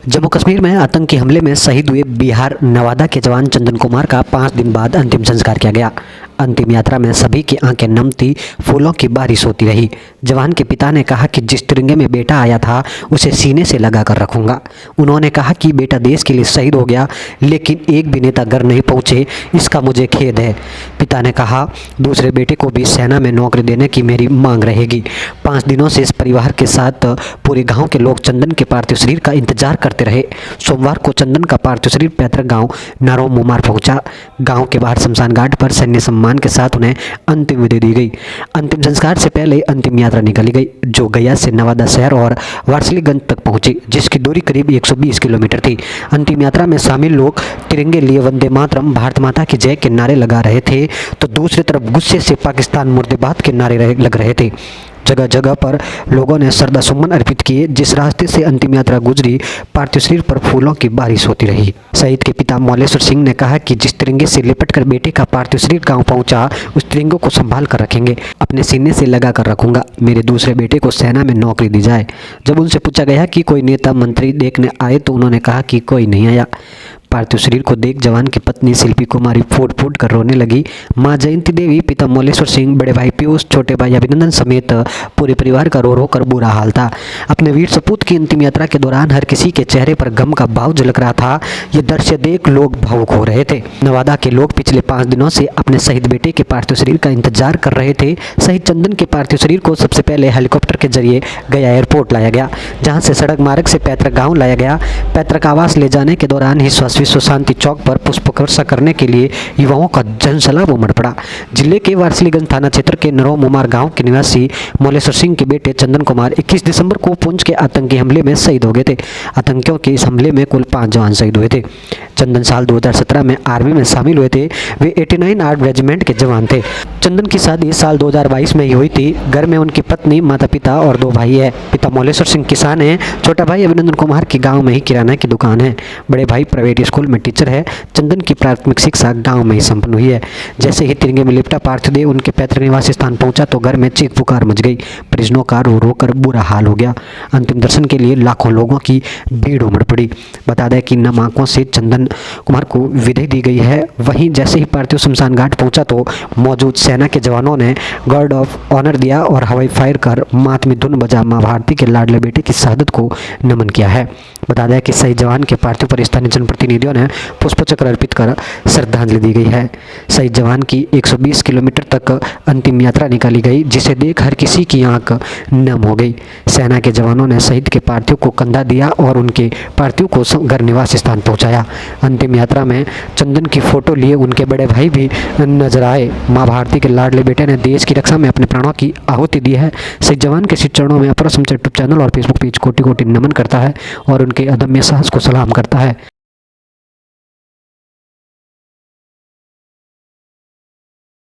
जम्मू कश्मीर में आतंकी हमले में शहीद हुए बिहार नवादा के जवान चंदन कुमार का 5 दिन बाद अंतिम संस्कार किया गया। अंतिम यात्रा में सभी की आंखें नम थी, फूलों की बारिश होती रही। जवान के पिता ने कहा कि जिस तिरंगे में बेटा आया था उसे सीने से लगा कर रखूंगा। उन्होंने कहा कि बेटा देश के लिए शहीद हो गया, लेकिन एक भी नेता घर नहीं पहुंचे, इसका मुझे खेद है। पिता ने कहा, दूसरे बेटे को भी सेना में नौकरी देने की मेरी मांग रहेगी। 5 दिनों से इस परिवार के साथ पूरे गांव के लोग चंदन के पार्थिव शरीर का इंतजार करते रहे। सोमवार को चंदन का पार्थिव शरीर पैतृक गांव नारो मुमार पहुंचा। गांव के बाहर शमशान घाट पर सैन्य सम्मान के साथ उन्हें अंतिम विदाई दी गई। अंतिम संस्कार से पहले अंतिम यात्रा निकाली गई, जो गया से नवादा शहर और वारसलीगंज तक पहुंची, जिसकी दूरी करीब 120 किलोमीटर थी। अंतिम यात्रा में शामिल लोग तिरंगे लिए वंदे मातरम, भारत माता की जय के नारे लगा रहे थे, तो दूसरी तरफ गुस्से से पाकिस्तान मुर्दाबाद के नारे लग रहे थे। जगह जगह पर लोगों ने श्रद्धासुमन अर्पित किए। जिस रास्ते से अंतिम यात्रा गुजरी, पार्थिव शरीर पर फूलों की बारिश होती रही। शहीद के पिता मौलेश्वर सिंह ने कहा कि जिस तिरंगे से लिपटकर बेटे का पार्थिव शरीर गांव पहुंचा, उस तिरंगे को संभाल कर रखेंगे, अपने सीने से लगा कर रखूंगा। मेरे दूसरे बेटे को सेना में नौकरी दी जाए। जब उनसे पूछा गया कि कोई नेता मंत्री देखने आए, तो उन्होंने कहा कि कोई नहीं आया। पार्थिव शरीर को देख जवान की पत्नी शिल्पी कुमारी फूट फूट कर रोने लगी। मां जयंती देवी, पिता मौलेश्वर सिंह, बड़े भाई पीयूष, छोटे भाई अभिनंदन समेत पूरे परिवार का रो रो कर बुरा हाल था। अपने वीर सपूत की अंतिम यात्रा के दौरान हर किसी के चेहरे पर गम का भाव झलक रहा था। ये दृश्य देख लोग भावुक हो रहे थे। नवादा के लोग पिछले 5 दिनों से अपने शहीद बेटे के पार्थिव शरीर का इंतजार कर रहे थे। शहीद चंदन के पार्थिव शरीर को सबसे पहले हेलीकॉप्टर के जरिए गया एयरपोर्ट लाया गया, जहां से सड़क मार्ग से पैतृक गाँव लाया गया। पैतृक आवास ले जाने के दौरान ही विश्व शांति चौक पर पुष्प वर्षा करने के लिए युवाओं का जनसैलाब उमड़ पड़ा। जिले के वारसलीगंज थाना क्षेत्र के नरो मुमार गांव के निवासी मौलेश्वर सिंह के बेटे चंदन कुमार 21 दिसंबर को पुंछ के आतंकी हमले में शहीद हो गए थे। आतंकियों के इस हमले में कुल 5 जवान शहीद हुए थे। चंदन साल 2017 में आर्मी में शामिल हुए थे। वे 89 आर्ट रेजिमेंट के जवान थे। चंदन की शादी साल 2022 में ही हुई थी। घर में उनकी पत्नी, माता पिता और 2 भाई है। पिता मौलेश्वर सिंह किसान हैं। छोटा भाई अभिनंदन कुमार की गाँव में ही किराना की दुकान है। बड़े भाई प्राइवेट स्कूल में टीचर है। चंदन की प्राथमिक शिक्षा गांव में ही संपन्न हुई है। जैसे ही तिरंगे में लिपटा पार्थिव देह उनके पैतृक निवास स्थान पहुंचा, तो घर में चीख पुकार मच गई। परिजनों का रो रो कर बुरा हाल हो गया। अंतिम दर्शन के लिए लाखों लोगों की भीड़ उमड़ पड़ी। बता दें कि नम आंखों से चंदन कुमार को विदाई दी गई है। वहीं जैसे ही पार्थिव शमशान घाट पहुंचा, तो मौजूद सेना के जवानों ने गार्ड ऑफ ऑनर दिया और हवाई फायर कर मातमी धुन बजा मां भारती के लाडले बेटे की शहादत को नमन किया है। बता दें कि शहीद जवान के पार्थिव पर स्थानीय जनप्रतिनिधियों ने पुष्पचक्र अर्पित कर श्रद्धांजलि दी गई है। शहीद जवान की 120 किलोमीटर तक अंतिम यात्रा निकाली गई, जिसे देख हर किसी की आंख नम हो गई। सेना के जवानों ने शहीद के पार्थिव को कंधा दिया और उनके पार्थिव को घर निवास स्थान पहुंचाया। अंतिम यात्रा में चंदन की फोटो लिए उनके बड़े भाई भी नजर आए। मां भारती के लाडले बेटे ने देश की रक्षा में अपने प्राणों की आहुति दी है। शहीद जवान के चरणों में अपर यूट्यूब चैनल और फेसबुक पेज कोटि कोटि नमन करता है और उनके अदम्य साहस को सलाम करता है।